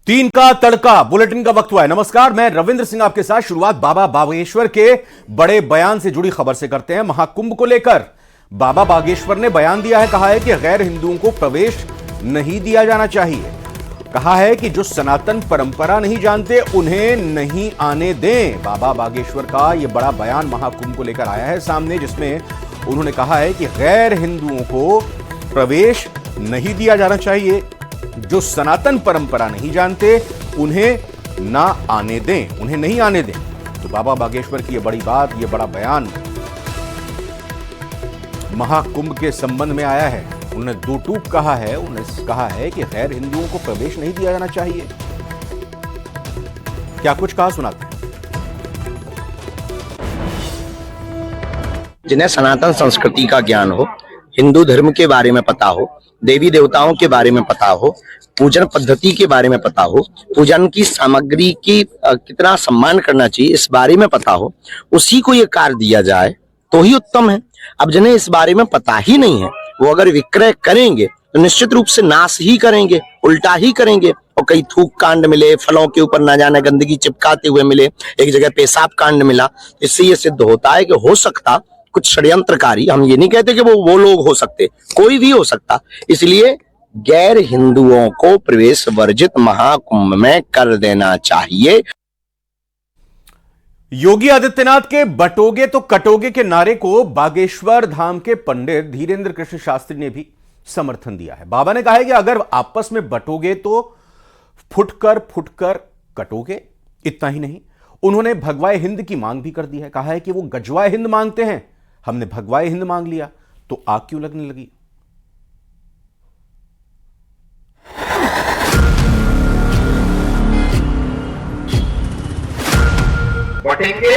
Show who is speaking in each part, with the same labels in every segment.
Speaker 1: तीन का तड़का बुलेटिन का वक्त हुआ है। नमस्कार, मैं रविंद्र सिंह आपके साथ। शुरुआत बाबा बागेश्वर के बड़े बयान से जुड़ी खबर से करते हैं। महाकुंभ को लेकर बाबा बागेश्वर ने बयान दिया है। कहा है कि गैर हिंदुओं को प्रवेश नहीं दिया जाना चाहिए। कहा है कि जो सनातन परंपरा नहीं जानते उन्हें नहीं आने दें। बाबा बागेश्वर का यह बड़ा बयान महाकुंभ को लेकर आया है सामने, जिसमें उन्होंने कहा है कि गैर हिंदुओं को प्रवेश नहीं दिया जाना चाहिए। जो सनातन परंपरा नहीं जानते उन्हें ना आने दें, उन्हें नहीं आने दें। तो बाबा बागेश्वर की यह बड़ी बात, यह बड़ा बयान महाकुंभ के संबंध में आया है। उन्होंने दो टूक कहा है। उन्होंने कहा है कि गैर हिंदुओं को प्रवेश नहीं दिया जाना चाहिए। क्या कुछ कहा, सुनाते हैं।
Speaker 2: जिन्हें सनातन संस्कृति का ज्ञान हो, हिंदू धर्म के बारे में पता हो, देवी देवताओं के बारे में पता हो, पूजन पद्धति के बारे में पता हो, पूजन की सामग्री की कितना सम्मान करना चाहिए इस बारे में पता हो, उसी को ये कार्य दिया जाए तो ही उत्तम है। अब जिन्हें इस बारे में पता ही नहीं है, वो अगर विक्रय करेंगे तो निश्चित रूप से नाश ही करेंगे, उल्टा ही करेंगे। और कई थूक कांड मिले, फलों के ऊपर ना जाने गंदगी चिपकाते हुए मिले, एक जगह पेशाब कांड मिला। इससे ये सिद्ध होता है कि हो सकता कुछ षड्यंत्रकारी, हम ये नहीं कहते कि वो लोग हो सकते, कोई भी हो सकता। इसलिए गैर हिंदुओं को प्रवेश वर्जित महाकुंभ में कर देना चाहिए।
Speaker 1: योगी आदित्यनाथ के बटोगे तो कटोगे के नारे को बागेश्वर धाम के पंडित धीरेन्द्र कृष्ण शास्त्री ने भी समर्थन दिया है। बाबा ने कहा है कि अगर आपस में बटोगे तो फुटकर फुटकर कटोगे। इतना ही नहीं, उन्होंने भगवाए हिंद की मांग भी कर दी है। कहा है कि वो गजवाए हिंद मांगते हैं, हमने भगवाए हिंद मांग लिया तो आग क्यों लगने लगी।
Speaker 3: बटेंगे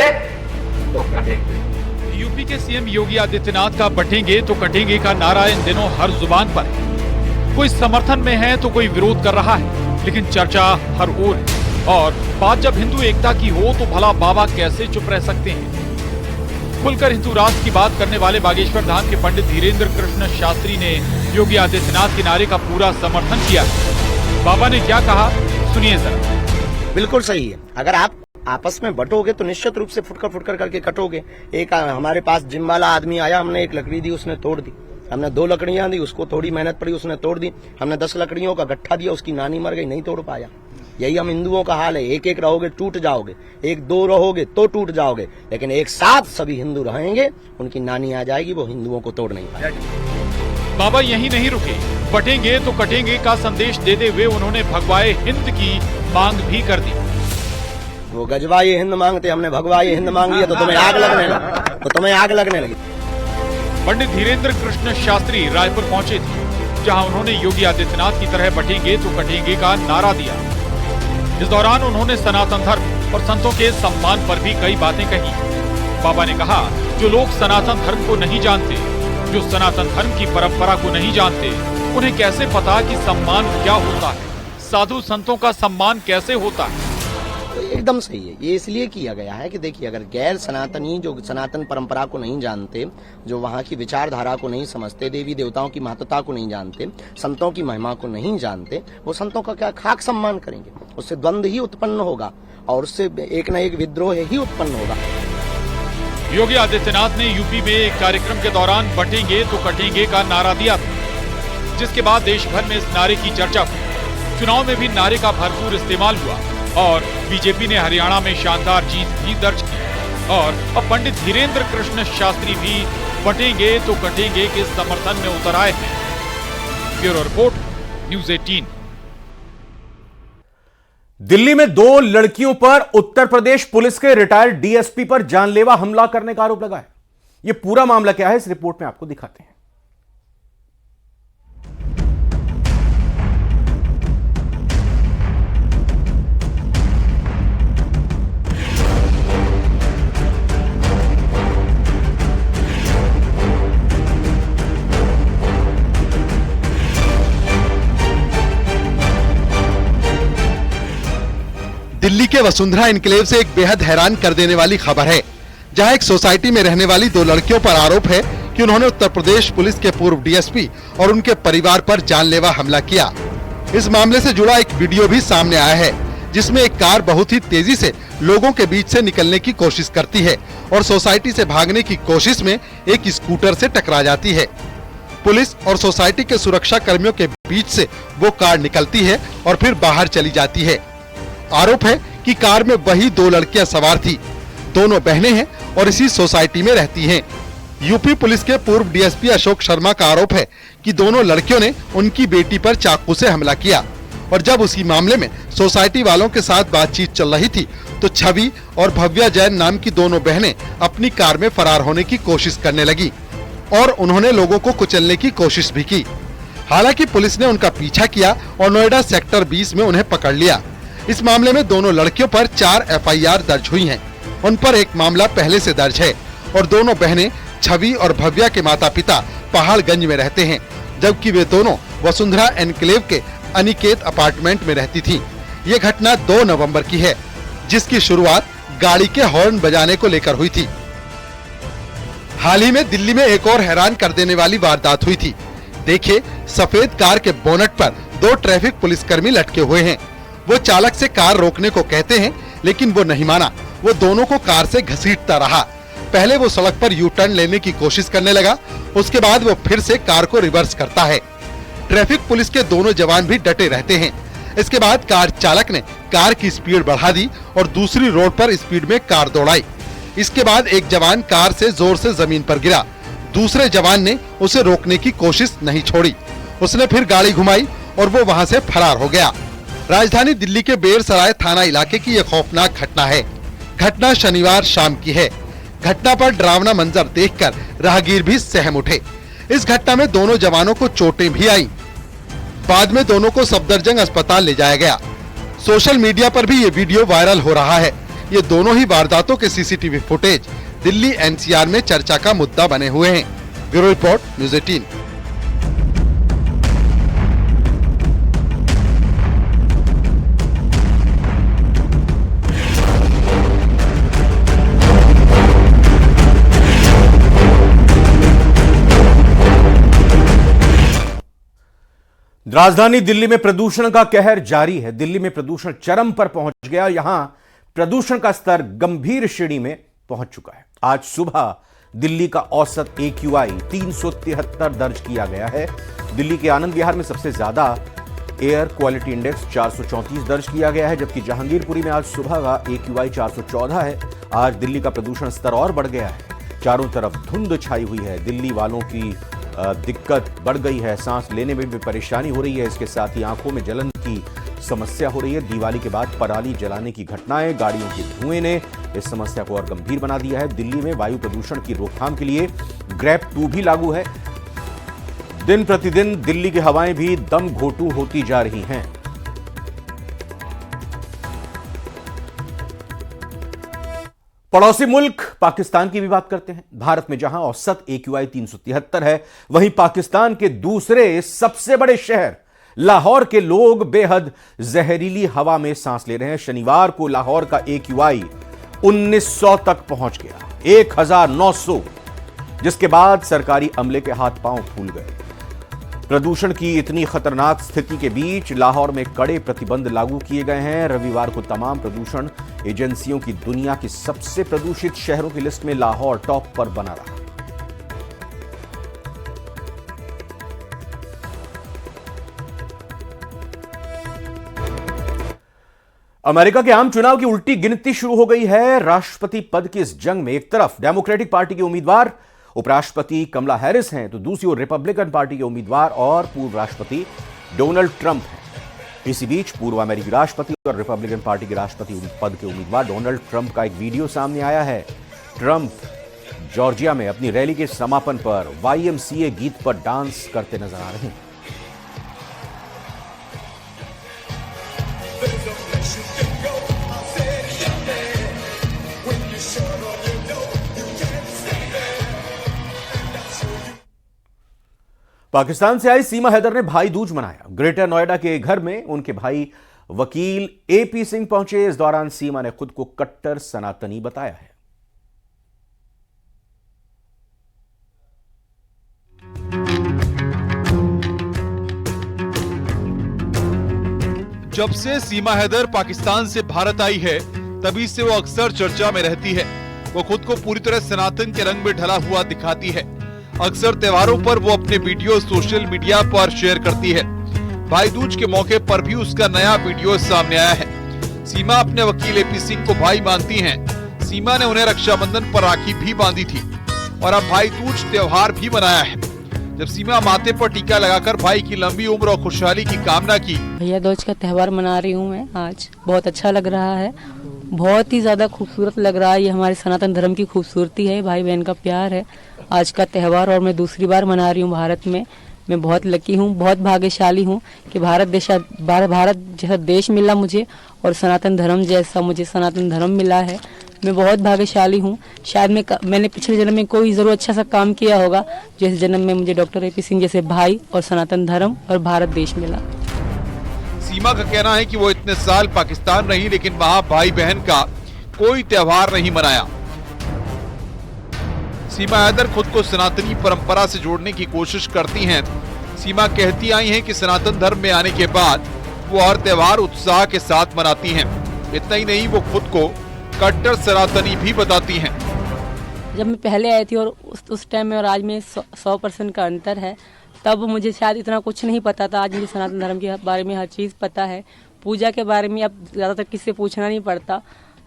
Speaker 3: तो कटेंगे।
Speaker 4: यूपी के सीएम योगी आदित्यनाथ का बटेंगे तो कटेंगे का नारा इन दिनों हर जुबान पर है। कोई समर्थन में है तो कोई विरोध कर रहा है, लेकिन चर्चा हर ओर है। और बात जब हिंदू एकता की हो तो भला बाबा कैसे चुप रह सकते हैं। खुलकर हिंदू राष्ट्र की बात करने वाले बागेश्वर धाम के पंडित धीरेन्द्र कृष्ण शास्त्री ने योगी आदित्यनाथ के नारे का पूरा समर्थन किया। बाबा ने क्या कहा, सुनिए जरा।
Speaker 2: बिल्कुल सही है। अगर आप आपस में बटोगे तो निश्चित रूप से फुटकर फुटकर करके कटोगे। एक हमारे पास जिम वाला आदमी आया, हमने एक लकड़ी दी, उसने तोड़ दी। हमने 2 लकड़ियां दी, उसको थोड़ी मेहनत पड़ी, उसने तोड़ दी। हमने 10 लकड़ियों का गट्ठा दिया, उसकी नानी मर गई, नहीं तोड़ पाया। यही हम हिंदुओं का हाल है। एक एक रहोगे टूट जाओगे, 1-2 रहोगे तो टूट जाओगे, लेकिन एक साथ सभी हिंदू रहेंगे, उनकी नानी आ जाएगी, वो हिंदुओं को तोड़ नहीं पाएगी।
Speaker 4: बाबा यही नहीं रुके, बटेंगे तो कटेंगे का संदेश देते हुए उन्होंने भगवाए हिंद की मांग भी कर दी।
Speaker 2: वो गजवाए हिंद मांगते, हमने भगवाए हिंद मांग लिया तो तुम्हें आग लगने लगी।
Speaker 4: पंडित धीरेन्द्र कृष्ण शास्त्री रायपुर पहुंचे थे, जहां उन्होंने योगी आदित्यनाथ की तरह बटेंगे तो कटेंगे का नारा दिया। इस दौरान उन्होंने सनातन धर्म और संतों के सम्मान पर भी कई बातें कही। बाबा ने कहा, जो लोग सनातन धर्म को नहीं जानते, जो सनातन धर्म की परंपरा को नहीं जानते, उन्हें कैसे पता कि सम्मान क्या होता है, साधु संतों का सम्मान कैसे होता है।
Speaker 2: तो एकदम सही है। ये इसलिए किया गया है कि देखिए, अगर गैर सनातनी जो सनातन परंपरा को नहीं जानते, जो वहाँ की विचारधारा को नहीं समझते, देवी देवताओं की महत्ता को नहीं जानते, संतों की महिमा को नहीं जानते, वो संतों का क्या खाक सम्मान करेंगे। उससे द्वंद्व ही उत्पन्न होगा और उससे एक न एक विद्रोह ही उत्पन्न होगा।
Speaker 4: योगी आदित्यनाथ ने यूपी में एक कार्यक्रम के दौरान बटेंगे तो कटेंगे का नारा दिया था, जिसके बाद देश भर में इस नारे की चर्चा हुई। चुनाव में भी नारे का भरपूर इस्तेमाल हुआ और बीजेपी ने हरियाणा में शानदार जीत भी दर्ज की। और अब पंडित धीरेन्द्र कृष्ण शास्त्री भी बटेंगे तो कटेंगे के समर्थन में उतर आए हैं। Bureau report, news 18।
Speaker 1: दिल्ली में 2 लड़कियों पर उत्तर प्रदेश पुलिस के रिटायर्ड डीएसपी पर जानलेवा हमला करने का आरोप लगा है। यह पूरा मामला क्या है, इस रिपोर्ट में आपको दिखाते हैं।
Speaker 5: दिल्ली के वसुंधरा एन्क्लेव से एक बेहद हैरान कर देने वाली खबर है, जहां एक सोसाइटी में रहने वाली 2 लड़कियों पर आरोप है कि उन्होंने उत्तर प्रदेश पुलिस के पूर्व डीएसपी और उनके परिवार पर जानलेवा हमला किया। इस मामले से जुड़ा एक वीडियो भी सामने आया है, जिसमें एक कार बहुत ही तेजी से लोगों के बीच से निकलने की कोशिश करती है और सोसाइटी से भागने की कोशिश में एक स्कूटर से टकरा जाती है। पुलिस और सोसाइटी के सुरक्षा कर्मियों के बीच से वो कार निकलती है और फिर बाहर चली जाती है। आरोप है कि कार में वही 2 लड़कियां सवार थी। दोनों बहनें हैं और इसी सोसाइटी में रहती हैं। यूपी पुलिस के पूर्व डीएसपी अशोक शर्मा का आरोप है कि दोनों लड़कियों ने उनकी बेटी पर चाकू से हमला किया और जब उसी मामले में सोसाइटी वालों के साथ बातचीत चल रही थी तो छवि और भव्या जैन नाम की दोनों बहनें अपनी कार में फरार होने की कोशिश करने लगी और उन्होंने लोगों को कुचलने की कोशिश भी की। हालांकि पुलिस ने उनका पीछा किया और नोएडा सेक्टर 20 में उन्हें पकड़ लिया। इस मामले में दोनों लड़कियों पर 4 एफआईआर दर्ज हुई हैं। उन पर एक मामला पहले से दर्ज है और दोनों बहनें छवि और भव्या के माता पिता पहाड़गंज में रहते हैं, जबकि वे दोनों वसुंधरा एनक्लेव के अनिकेत अपार्टमेंट में रहती थीं। ये घटना 2 नवंबर की है, जिसकी शुरुआत गाड़ी के हॉर्न बजाने को लेकर हुई थी। हाल ही में दिल्ली में एक और हैरान कर देने वाली वारदात हुई थी। देखिए, सफेद कार के बोनट पर 2 ट्रैफिक पुलिसकर्मी लटके हुए हैं। वो चालक से कार रोकने को कहते हैं, लेकिन वो नहीं माना। वो दोनों को कार से घसीटता रहा। पहले वो सड़क पर यू टर्न लेने की कोशिश करने लगा, उसके बाद वो फिर से कार को रिवर्स करता है। ट्रैफिक पुलिस के दोनों जवान भी डटे रहते हैं। इसके बाद कार चालक ने कार की स्पीड बढ़ा दी और दूसरी रोड पर स्पीड में कार दौड़ाई। इसके बाद एक जवान कार से जोर से जमीन पर गिरा। दूसरे जवान ने उसे रोकने की कोशिश नहीं छोड़ी। उसने फिर गाड़ी घुमाई और वो वहां से फरार हो गया। राजधानी दिल्ली के बेरसराय थाना इलाके की यह खौफनाक घटना है। घटना शनिवार शाम की है। घटना पर डरावना मंजर देखकर राहगीर भी सहम उठे। इस घटना में दोनों जवानों को चोटें भी आईं। बाद में दोनों को सफदरजंग अस्पताल ले जाया गया। सोशल मीडिया पर भी ये वीडियो वायरल हो रहा है। ये दोनों ही वारदातों के सीसीटीवी फुटेज दिल्ली एनसीआर में चर्चा का मुद्दा बने हुए हैं। Bureau report, news 18।
Speaker 1: राजधानी दिल्ली में प्रदूषण का कहर जारी है। दिल्ली में प्रदूषण चरम पर पहुंच गया। यहां प्रदूषण का स्तर गंभीर श्रेणी में पहुंच चुका है। आज सुबह दिल्ली का औसत AQI 373 दर्ज किया गया है। दिल्ली के आनंद विहार में सबसे ज्यादा एयर क्वालिटी इंडेक्स 434 दर्ज किया गया है, जबकि जहांगीरपुरी में आज सुबह का AQI 414 है। आज दिल्ली का प्रदूषण स्तर और बढ़ गया है। चारों तरफ धुंध छाई हुई है। दिल्ली वालों की दिक्कत बढ़ गई है। सांस लेने में भी परेशानी हो रही है। इसके साथ ही आंखों में जलन की समस्या हो रही है। दिवाली के बाद पराली जलाने की घटनाएं, गाड़ियों के धुएं ने इस समस्या को और गंभीर बना दिया है। दिल्ली में वायु प्रदूषण की रोकथाम के लिए ग्रेप 2 भी लागू है। दिन प्रतिदिन दिल्ली की हवाएं भी दम घोंटू होती जा रही हैं। पड़ोसी मुल्क पाकिस्तान की भी बात करते हैं। भारत में जहां औसत AQI 373 है, वहीं पाकिस्तान के दूसरे सबसे बड़े शहर लाहौर के लोग बेहद जहरीली हवा में सांस ले रहे हैं। शनिवार को लाहौर का AQI 1900 तक पहुंच गया, 1900, जिसके बाद सरकारी अमले के हाथ पांव फूल गए। प्रदूषण की इतनी खतरनाक स्थिति के बीच लाहौर में कड़े प्रतिबंध लागू किए गए हैं। रविवार को तमाम प्रदूषण एजेंसियों की दुनिया की सबसे प्रदूषित शहरों की लिस्ट में लाहौर टॉप पर बना रहा। अमेरिका के आम चुनाव की उल्टी गिनती शुरू हो गई है। राष्ट्रपति पद की इस जंग में एक तरफ डेमोक्रेटिक पार्टी के उम्मीदवार उपराष्ट्रपति कमला हैरिस हैं, तो दूसरी ओर रिपब्लिकन पार्टी के उम्मीदवार और पूर्व राष्ट्रपति डोनाल्ड ट्रंप हैं। इसी बीच पूर्व अमेरिकी राष्ट्रपति और रिपब्लिकन पार्टी के राष्ट्रपति पद के उम्मीदवार डोनाल्ड ट्रंप का एक वीडियो सामने आया है। ट्रंप जॉर्जिया में अपनी रैली के समापन पर YMCA गीत पर डांस करते नजर आ रहे हैं। पाकिस्तान से आई सीमा हैदर ने भाई दूज मनाया। ग्रेटर नोएडा के घर में उनके भाई वकील AP सिंह पहुंचे। इस दौरान सीमा ने खुद को कट्टर सनातनी बताया है।
Speaker 6: जब से सीमा हैदर पाकिस्तान से भारत आई है तभी से वो अक्सर चर्चा में रहती है। वो खुद को पूरी तरह सनातन के रंग में ढला हुआ दिखाती है। अक्सर त्योहारों पर वो अपने वीडियो सोशल मीडिया पर शेयर करती है। भाई दूज के मौके पर भी उसका नया वीडियो सामने आया है। सीमा अपने वकील एपी सिंह को भाई मानती हैं। सीमा ने उन्हें रक्षाबंधन पर राखी भी बांधी थी और अब भाई दूज त्योहार भी मनाया है, जब सीमा माथे पर टीका लगाकर भाई की लंबी उम्र और खुशहाली की कामना की।
Speaker 7: भैया दूज का त्यौहार मना रही हूँ मैं आज। बहुत अच्छा लग रहा है, बहुत ही ज्यादा खूबसूरत लग रहा है। ये हमारे सनातन धर्म की खूबसूरती है, भाई बहन का प्यार है आज का त्यौहार। और मैं दूसरी बार मना रही हूँ भारत में। मैं बहुत लकी हूँ, बहुत भाग्यशाली हूँ कि भारत जैसा देश मिला मुझे और सनातन धर्म जैसा मुझे सनातन धर्म मिला है। मैं बहुत भाग्यशाली हूँ। शायद मैंने पिछले जन्म में कोई जरूर अच्छा सा काम किया होगा, जिस जन्म में मुझे डॉक्टर एपी सिंह जैसे भाई और सनातन धर्म और भारत देश मिला।
Speaker 6: सीमा का कहना है कि वो इतने साल पाकिस्तान रही लेकिन वहाँ भाई बहन का कोई त्योहार नहीं मनाया। सीमा हैदर खुद को सनातनी परंपरा से जोड़ने की कोशिश करती हैं। सीमा कहती आई हैं कि सनातन धर्म में आने के बाद वो हर त्योहार उत्साह के साथ मनाती हैं। इतना ही नहीं, वो खुद को कट्टर सनातनी भी बताती हैं।
Speaker 7: जब मैं पहले आई थी और उस टाइम में और आज में 100% का अंतर है। तब मुझे शायद इतना कुछ नहीं पता था, आज मुझे सनातन धर्म के बारे में हर चीज़ पता है। पूजा के बारे में अब ज़्यादातर किससे पूछना नहीं पड़ता,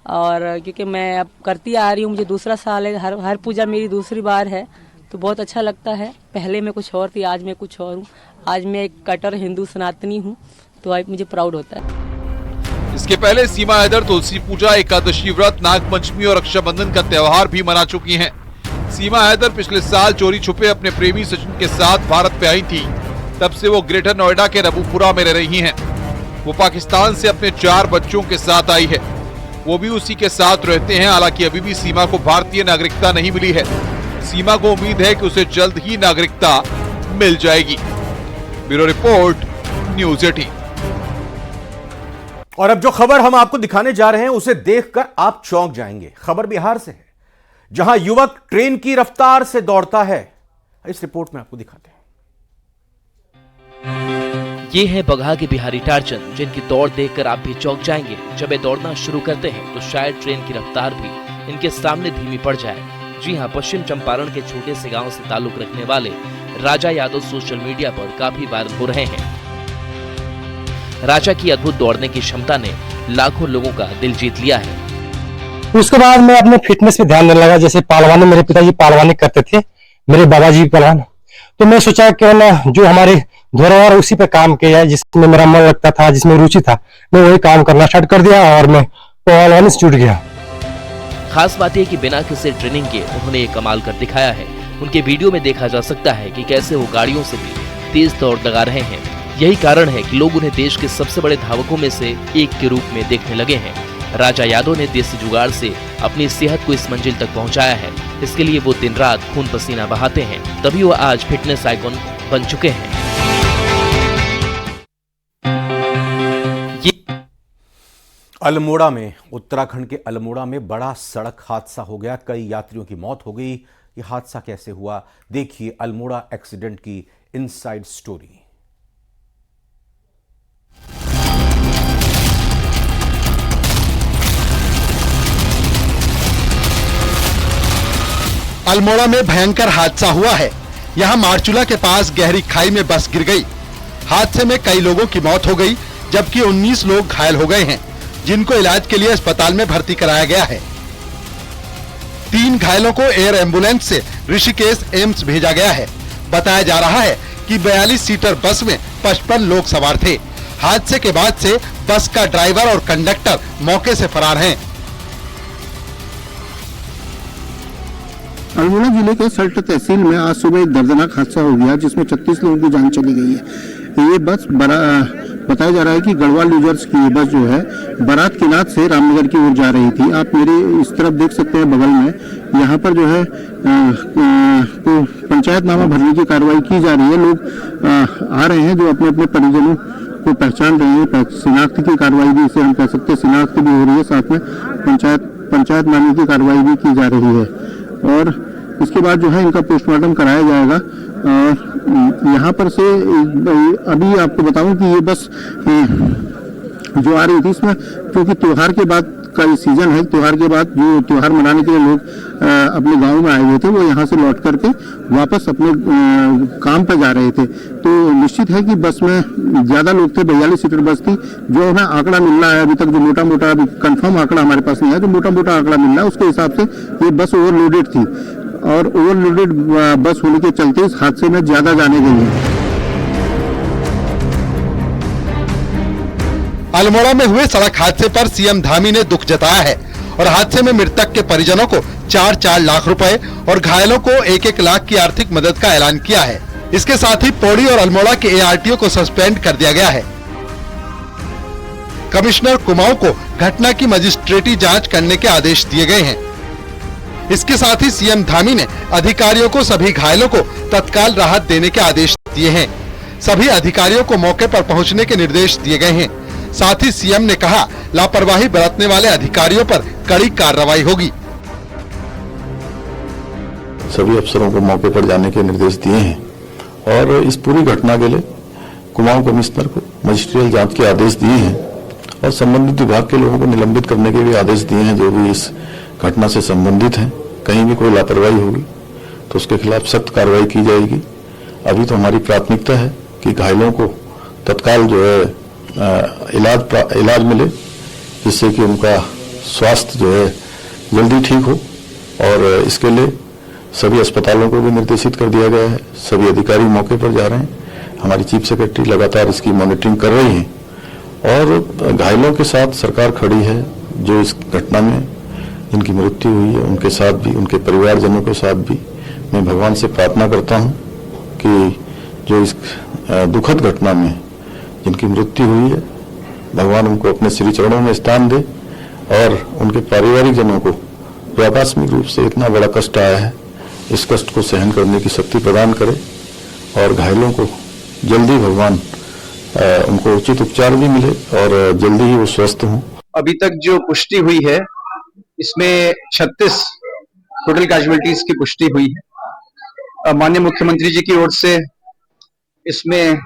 Speaker 7: और क्योंकि मैं अब करती आ रही हूँ, मुझे दूसरा साल है, हर पूजा मेरी दूसरी बार है, तो बहुत अच्छा लगता है। पहले मैं कुछ और थी, आज मैं कुछ और हूँ। आज मैं एक कट्टर हिंदू सनातनी हूँ, तो आज मुझे प्राउड होता है।
Speaker 6: इसके पहले सीमा हैदर तुलसी पूजा, एकादशी व्रत, नागपंचमी और रक्षाबंधन का त्योहार भी मना चुकी हैं। सीमा हैदर पिछले साल चोरी छुपे अपने प्रेमी सचिन के साथ भारत पे आई थी। तब से वो ग्रेटर नोएडा के रबूपुरा में रह रही हैं। वो पाकिस्तान से अपने 4 बच्चों के साथ आई है, वो भी उसी के साथ रहते हैं। हालांकि अभी भी सीमा को भारतीय नागरिकता नहीं मिली है। सीमा को उम्मीद है कि उसे जल्द ही नागरिकता मिल जाएगी। Bureau report, news 18।
Speaker 1: और अब जो खबर हम आपको दिखाने जा रहे हैं उसे देखकर आप चौंक जाएंगे। खबर बिहार से है, जहां युवक ट्रेन की रफ्तार से दौड़ता है। इस रिपोर्ट में आपको दिखाते हैं।
Speaker 8: ये है बगहा के बिहारी टार्जन, जिनकी दौड़ देखकर आप भी चौंक जाएंगे। जब ये दौड़ना शुरू करते हैं तो शायद ट्रेन की रफ्तार भी इनके सामने धीमी पड़ जाए। जी हां, पश्चिम चंपारण के छोटे से गांव से ताल्लुक रखने वाले राजा यादव सोशल मीडिया पर काफी वायरल हो रहे हैं। राजा की अद्भुत दौड़ने की क्षमता ने लाखों लोगों का दिल जीत लिया है।
Speaker 9: उसके बाद मैं अपने फिटनेस पे ध्यान देने लगा। जैसे पहलवानी, मेरे पिताजी पहलवानी करते थे, मेरे बाबाजी पहलवान, तो मैं सोचा कि ना जो हमारे धरोहर उसी पे काम किया, जिसमें मेरा मन लगता था, जिसमें रुचि था, मैं वही काम करना स्टार्ट कर दिया और मैं पहलवानी से जुट गया।
Speaker 8: खास बात यह कि बिना किसी ट्रेनिंग के उन्होंने ये कमाल कर दिखाया है। उनके वीडियो में देखा जा सकता है कि कैसे वो गाड़ियों से भी तेज दौड़ लगा रहे हैं। यही कारण है कि लोग उन्हें देश के सबसे बड़े धावकों में से एक के रूप में देखने लगे हैं। राजा यादव ने देसी जुगाड़ से अपनी सेहत को इस मंजिल तक पहुंचाया है। इसके लिए वो दिन रात खून पसीना बहाते हैं, तभी वो आज फिटनेस आइकॉन बन चुके हैं।
Speaker 1: अल्मोड़ा में, उत्तराखंड के अल्मोड़ा में बड़ा सड़क हादसा हो गया। कई यात्रियों की मौत हो गई। ये हादसा कैसे हुआ, देखिए अल्मोड़ा एक्सीडेंट की इनसाइड स्टोरी।
Speaker 5: अल्मोड़ा में भयंकर हादसा हुआ है। यहाँ मारचूला के पास गहरी खाई में बस गिर गई। हादसे में कई लोगों की मौत हो गई, जबकि 19 लोग घायल हो गए हैं, जिनको इलाज के लिए अस्पताल में भर्ती कराया गया है। 3 घायलों को एयर एम्बुलेंस से ऋषिकेश एम्स भेजा गया है। बताया जा रहा है कि 42 सीटर बस में 55 लोग सवार थे। हादसे के बाद से बस का ड्राइवर और कंडक्टर मौके से फरार हैं।
Speaker 10: अल्मोड़ा जिले के सल्ट तहसील में आज सुबह एक दर्दनाक हादसा हो गया, जिसमें 36 लोगों की जान चली गई है। ये बस बताया जा रहा है कि गढ़वाल यूजर्स की ये बस जो है बारात किनात से रामनगर की ओर जा रही थी। आप मेरे इस तरफ देख सकते हैं, बगल में यहाँ पर जो है तो पंचायतनामा भरने की कार्रवाई की जा रही है। लोग आ रहे हैं जो अपने अपने परिजनों को पहचान रहे हैं। शिनाख्त की कार्रवाई भी, इसे हम कह सकते हैं, शिनाख्त भी हो रही है, साथ में पंचायतनामे की कार्रवाई भी की जा रही है। और इसके बाद जो है इनका पोस्टमार्टम कराया जाएगा। और यहाँ पर से अभी आपको बताऊं कि ये बस जो आ रही थी इसमें, क्योंकि त्योहार के बाद का ये सीजन है, त्योहार के बाद जो त्योहार मनाने के लिए लोग अपने गांव में आए हुए थे, वो यहाँ से लौट करके वापस अपने काम पर जा रहे थे। तो निश्चित है कि बस में ज्यादा लोग थे, 42 सीटर बस थी। जो हमें आंकड़ा मिल रहा है अभी तक, जो मोटा मोटा अभी कंफर्म आंकड़ा हमारे पास नहीं है, जो मोटा मोटा आंकड़ा मिल रहा है उसके हिसाब से ये बस ओवरलोडेड थी, और ओवरलोडेड बस होने के चलते इस हादसे में ज्यादा जाने गई है।
Speaker 5: अल्मोड़ा में हुए सड़क हादसे पर सीएम धामी ने दुख जताया है और हादसे में मृतक के परिजनों को 4-4 लाख रुपए और घायलों को 1-1 लाख की आर्थिक मदद का ऐलान किया है। इसके साथ ही पौड़ी और अल्मोड़ा के एआरटीओ को सस्पेंड कर दिया गया है। कमिश्नर कुमाऊं को घटना की मजिस्ट्रेटी जांच करने के आदेश दिए गए हैं। इसके साथ ही सीएम धामी ने अधिकारियों को सभी घायलों को तत्काल राहत देने के आदेश दिए हैं। सभी अधिकारियों को मौके पर पहुंचने के निर्देश दिए गए हैं। साथ ही सीएम ने कहा, लापरवाही बरतने वाले अधिकारियों पर कड़ी कार्रवाई होगी।
Speaker 11: सभी अफसरों को मौके पर जाने के निर्देश दिए हैं और इस पूरी घटना के लिए कुमाऊं कमिश्नर को मजिस्ट्रियल जांच के आदेश दिए हैं और संबंधित विभाग के लोगों को निलंबित करने के भी आदेश दिए हैं। जो भी इस घटना से संबंधित हैं, कहीं भी कोई लापरवाही होगी तो उसके खिलाफ सख्त कार्रवाई की जाएगी। अभी तो हमारी प्राथमिकता है कि घायलों को तत्काल जो है इलाज मिले, जिससे कि उनका स्वास्थ्य जो है जल्दी ठीक हो, और इसके लिए सभी अस्पतालों को भी निर्देशित कर दिया गया है। सभी अधिकारी मौके पर जा रहे हैं। हमारी चीफ सेक्रेटरी लगातार इसकी मॉनिटरिंग कर रही है और घायलों के साथ सरकार खड़ी है। जो इस घटना में जिनकी मृत्यु हुई है उनके साथ भी, उनके परिवारजनों के साथ भी मैं भगवान से प्रार्थना करता हूं कि जो इस दुखद घटना में जिनकी मृत्यु हुई है, भगवान उनको अपने श्री चरणों में स्थान दे और उनके पारिवारिक जनों को जो आकस्मिक रूप से इतना बड़ा कष्ट आया है, इस कष्ट को सहन करने की शक्ति प्रदान करे और घायलों को जल्दी भगवान उनको उचित उपचार भी मिले और जल्दी ही वो स्वस्थ हों।
Speaker 12: अभी तक जो पुष्टि हुई है इसमें 36 टोटल कैजुअलिटीज की पुष्टि हुई है। माननीय मुख्यमंत्री जी की ओर से इसमें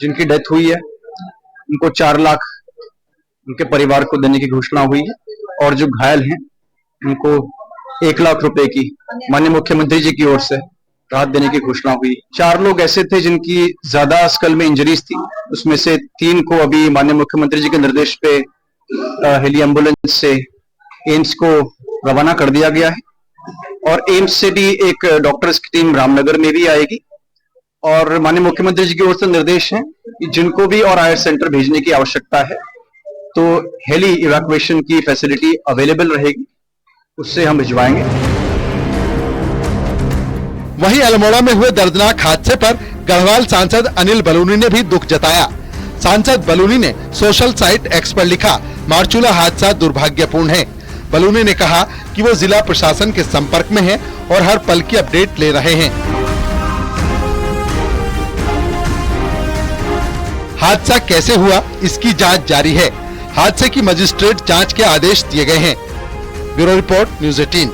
Speaker 12: जिनकी डेथ हुई है उनको 4 लाख उनके परिवार को देने की घोषणा हुई है, और जो घायल हैं उनको 1 लाख रुपए की माननीय मुख्यमंत्री जी की ओर से राहत देने की घोषणा हुई। 4 लोग ऐसे थे जिनकी ज्यादा स्कल में इंजरीज थी, उसमें से 3 को अभी माननीय मुख्यमंत्री जी के निर्देश पे हेली एम्बुलेंस से एम्स को रवाना कर दिया गया है, और एम्स से भी एक डॉक्टर्स की टीम रामनगर में भी आएगी। और माननीय मुख्यमंत्री जी की ओर से निर्देश है कि जिनको भी और आयर सेंटर भेजने की आवश्यकता है तो हेली इवैक्यूएशन की फैसिलिटी अवेलेबल रहेगी, उससे हम भिजवाएंगे।
Speaker 5: वहीं अल्मोड़ा में हुए दर्दनाक हादसे पर गढ़वाल सांसद अनिल बलूनी ने भी दुख जताया। सांसद बलूनी ने सोशल साइट एक्स पर लिखा, मारचूला हादसा दुर्भाग्यपूर्ण है। बलूनी ने कहा कि वो जिला प्रशासन के संपर्क में हैं और हर पल की अपडेट ले रहे हैं। हादसा कैसे हुआ, इसकी जांच जारी है। हादसे की मजिस्ट्रेट जांच के आदेश दिए गए हैं। Bureau report, news 18।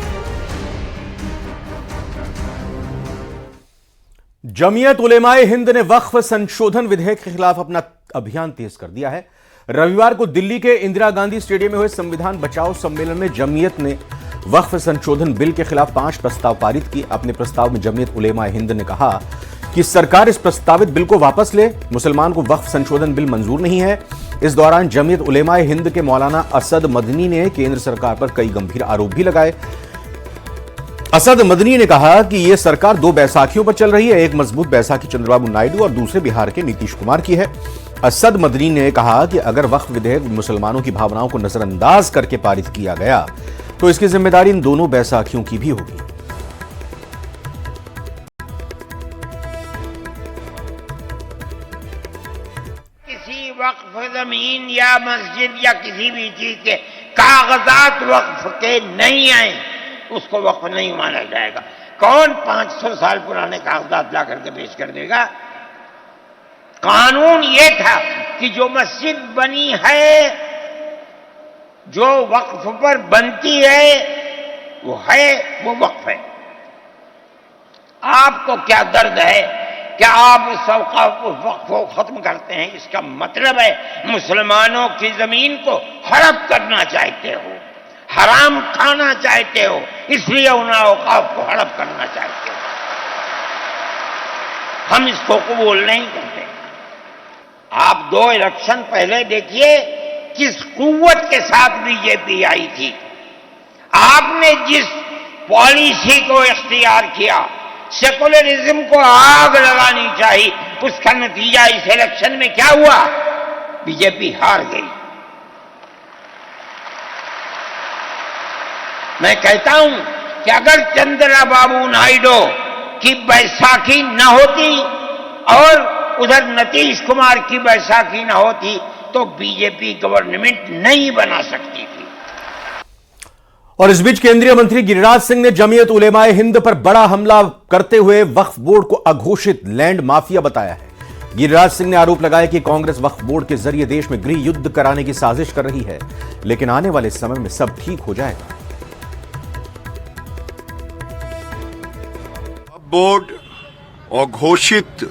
Speaker 1: Jamiat उलेमाए Hind ने वक्फ संशोधन विधेयक के खिलाफ अपना अभियान तेज कर दिया है। रविवार को दिल्ली के इंदिरा गांधी स्टेडियम में हुए संविधान बचाओ सम्मेलन में जमीयत ने वक्फ संशोधन बिल के खिलाफ 5 प्रस्ताव पारित किए। अपने प्रस्ताव में जमीयत उलेमाए हिंद ने कहा कि सरकार इस प्रस्तावित बिल को वापस ले, मुसलमान को वक्फ संशोधन बिल मंजूर नहीं है। इस दौरान जमीयत उलेमाए हिंद के मौलाना असद मदनी ने केंद्र सरकार पर कई गंभीर आरोप भी लगाए। असद मदनी ने कहा कि यह सरकार 2 बैसाखियों पर चल रही है, एक मजबूत बैसाखी चंद्रबाबू नायडू और दूसरे बिहार के नीतीश कुमार की है। असद मदनी ने कहा कि अगर वक्फ विधेयक मुसलमानों की भावनाओं को नजरअंदाज करके पारित किया गया तो इसकी जिम्मेदारी इन दोनों बैसाखियों की भी होगी।
Speaker 13: किसी वक्फ जमीन या मस्जिद या किसी भी चीज के कागजात वक्फ के नहीं आए उसको वक्फ नहीं माना जाएगा। कौन 500 साल पुराने कागजात ला करके पेश कर देगा? कानून ये था कि जो मस्जिद बनी है, जो वक्फ पर बनती है, वो वक्फ है। आपको क्या दर्द है कि आप उस वक्फ को खत्म करते हैं, इसका मतलब है मुसलमानों की जमीन को हड़प करना चाहते हो, हराम खाना चाहते हो, इसलिए उन औकाफ को हड़प करना चाहते हो। हम इसको कबूल नहीं करते। आप 2 इलेक्शन पहले देखिए किस कुव्वत के साथ बीजेपी आई थी। आपने जिस पॉलिसी को इख्तियार किया, सेकुलरिज्म को आग लगानी चाहिए, उसका नतीजा इस इलेक्शन में क्या हुआ? बीजेपी हार गई। मैं कहता हूं कि अगर चंद्रबाबू नायडू की बैसाखी न होती और उधर नीतीश कुमार की बैसाखी न होती तो बीजेपी गवर्नमेंट नहीं बना सकती थी।
Speaker 1: और इस बीच केंद्रीय मंत्री गिरिराज सिंह ने जमीयत उलेमाए हिंद पर बड़ा हमला करते हुए वक्फ बोर्ड को अघोषित लैंड माफिया बताया है। गिरिराज सिंह ने आरोप लगाया कि कांग्रेस वक्फ बोर्ड के जरिए देश में गृह युद्ध कराने की साजिश कर रही है, लेकिन आने वाले समय में सब ठीक हो जाएगा।
Speaker 14: बोर्ड और घोषित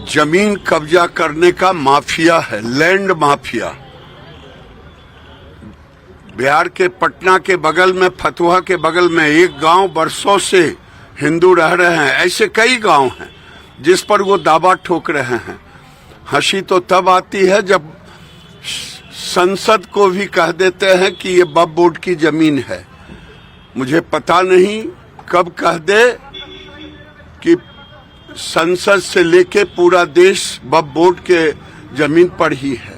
Speaker 14: जमीन कब्जा करने का माफिया है, लैंड माफिया। बिहार के पटना के बगल में, फतुहा के बगल में एक गांव बरसों से हिंदू रह रहे हैं। ऐसे कई गांव हैं जिस पर वो दावा ठोक रहे हैं। हंसी तो तब आती है जब संसद को भी कह देते हैं कि ये वक्फ बोर्ड की जमीन है। मुझे पता नहीं कब कह दे कि संसद से लेके पूरा देश वक्फ बोर्ड के जमीन पर ही है।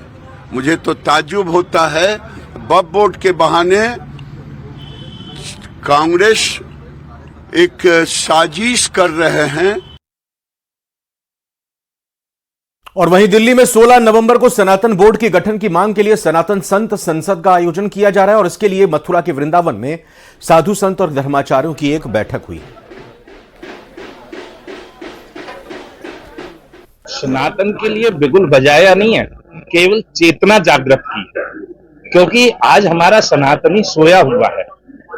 Speaker 14: मुझे तो ताज्जुब होता है, वक्फ बोर्ड के बहाने कांग्रेस एक साजिश कर रहे हैं।
Speaker 1: और वहीं दिल्ली में 16 नवंबर को सनातन बोर्ड के गठन की मांग के लिए सनातन संत संसद का आयोजन किया जा रहा है और इसके लिए मथुरा के वृंदावन में साधु संत और धर्माचार्यों की एक बैठक हुई।
Speaker 15: सनातन के लिए बिगुल बजाया नहीं है, केवल चेतना जागृत की है। क्योंकि आज हमारा सनातनी सोया हुआ है,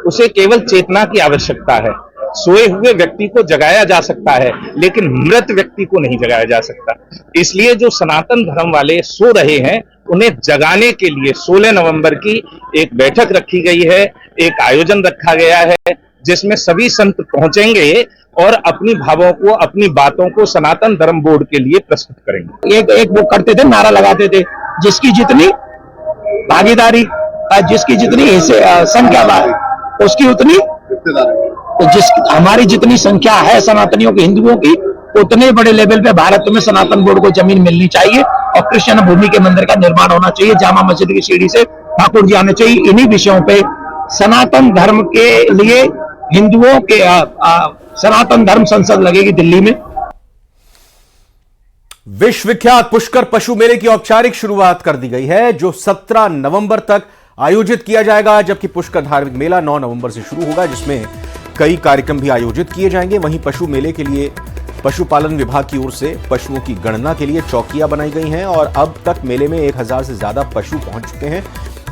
Speaker 15: उसे केवल चेतना की आवश्यकता है। सोए हुए व्यक्ति को जगाया जा सकता है, लेकिन मृत व्यक्ति को नहीं जगाया जा सकता। इसलिए जो सनातन धर्म वाले सो रहे हैं, उन्हें जगाने के लिए 16 नवंबर की एक बैठक रखी गई है, एक आयोजन रखा गया है, जिसमें सभी संत पहुंचेंगे और अपनी भावों को, अपनी बातों को सनातन धर्म बोर्ड के लिए प्रस्तुत करेंगे।
Speaker 16: एक वो करते थे, नारा लगाते थे, जिसकी जितनी भागीदारी, जिसकी जितनी संख्या उसकी उतनी, जिस हमारी जितनी संख्या है सनातनियों की, हिंदुओं की, उतने बड़े लेवल पे भारत में सनातन बोर्ड को जमीन मिलनी चाहिए और कृष्ण भूमि के मंदिर का निर्माण होना चाहिए, जामा मस्जिद की सीढ़ी से ठाकुर जी आने चाहिए। इन्हीं विषयों पे सनातन धर्म के लिए हिंदुओं के सनातन धर्म संसद लगेगी दिल्ली में।
Speaker 1: विश्व विख्यात पुष्कर पशु मेले की औपचारिक शुरुआत कर दी गई है, जो 17 नवंबर तक आयोजित किया जाएगा, जबकि पुष्कर धार्मिक मेला 9 नवंबर से शुरू होगा, जिसमें कई कार्यक्रम भी आयोजित किए जाएंगे। वहीं पशु मेले के लिए पशुपालन विभाग की ओर से पशुओं की गणना के लिए चौकियां बनाई गई हैं और अब तक मेले में 1000 से ज्यादा पशु पहुंच चुके हैं,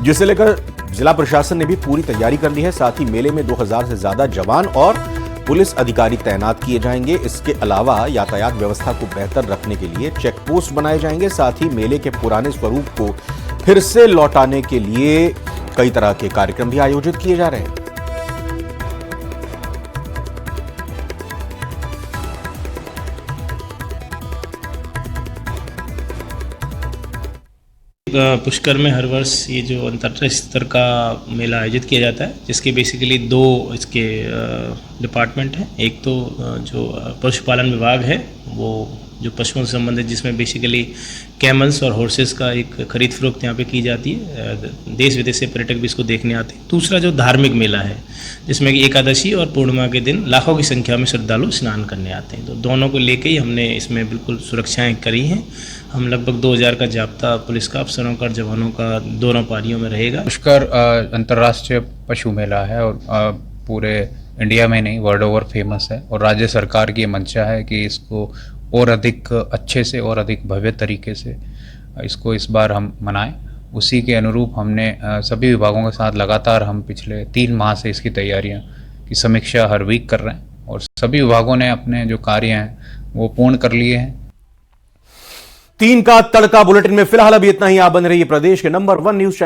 Speaker 1: जिसे लेकर जिला प्रशासन ने भी पूरी तैयारी कर ली है। साथ ही मेले में 2000 से ज्यादा जवान और पुलिस अधिकारी तैनात किए जाएंगे। इसके अलावा यातायात व्यवस्था को बेहतर रखने के लिए चेक पोस्ट बनाए जाएंगे। साथ ही मेले के पुराने स्वरूप को फिर से लौटाने के लिए कई तरह के कार्यक्रम भी आयोजित किए जा रहे हैं।
Speaker 17: पुष्कर में हर वर्ष ये जो अंतर्राष्ट्रीय स्तर का मेला आयोजित किया जाता है, जिसके बेसिकली 2 इसके डिपार्टमेंट हैं। एक तो जो पशुपालन विभाग है, वो जो पशुओं से संबंधित, जिसमें बेसिकली कैमल्स और हॉर्सेस का एक खरीद फरोख्त यहाँ पे की जाती है। देश विदेश से पर्यटक भी इसको देखने आते हैं। दूसरा जो धार्मिक मेला है, जिसमें कि एकादशी और पूर्णिमा के दिन लाखों की संख्या में श्रद्धालु स्नान करने आते हैं। तो दोनों को लेके ही हमने इसमें बिल्कुल सुरक्षाएं करी हैं। हम लगभग 2000 का जाब्ता पुलिस का, अफसरों का, जवानों का दोनों पारियों में रहेगा।
Speaker 18: पुष्कर अंतर्राष्ट्रीय पशु मेला है और पूरे इंडिया में नहीं, वर्ल्ड ओवर फेमस है और राज्य सरकार की मंशा है कि इसको और अधिक अच्छे से और अधिक भव्य तरीके से इसको इस बार हम मनाएं। उसी के अनुरूप हमने सभी विभागों के साथ लगातार हम पिछले 3 माह से इसकी तैयारियां की समीक्षा हर वीक कर रहे हैं और सभी विभागों ने अपने जो कार्य हैं वो पूर्ण कर लिए हैं।
Speaker 1: 3 का तड़का बुलेटिन में फिलहाल अभी इतना ही। आप बन रही है प्रदेश के नंबर 1 न्यूज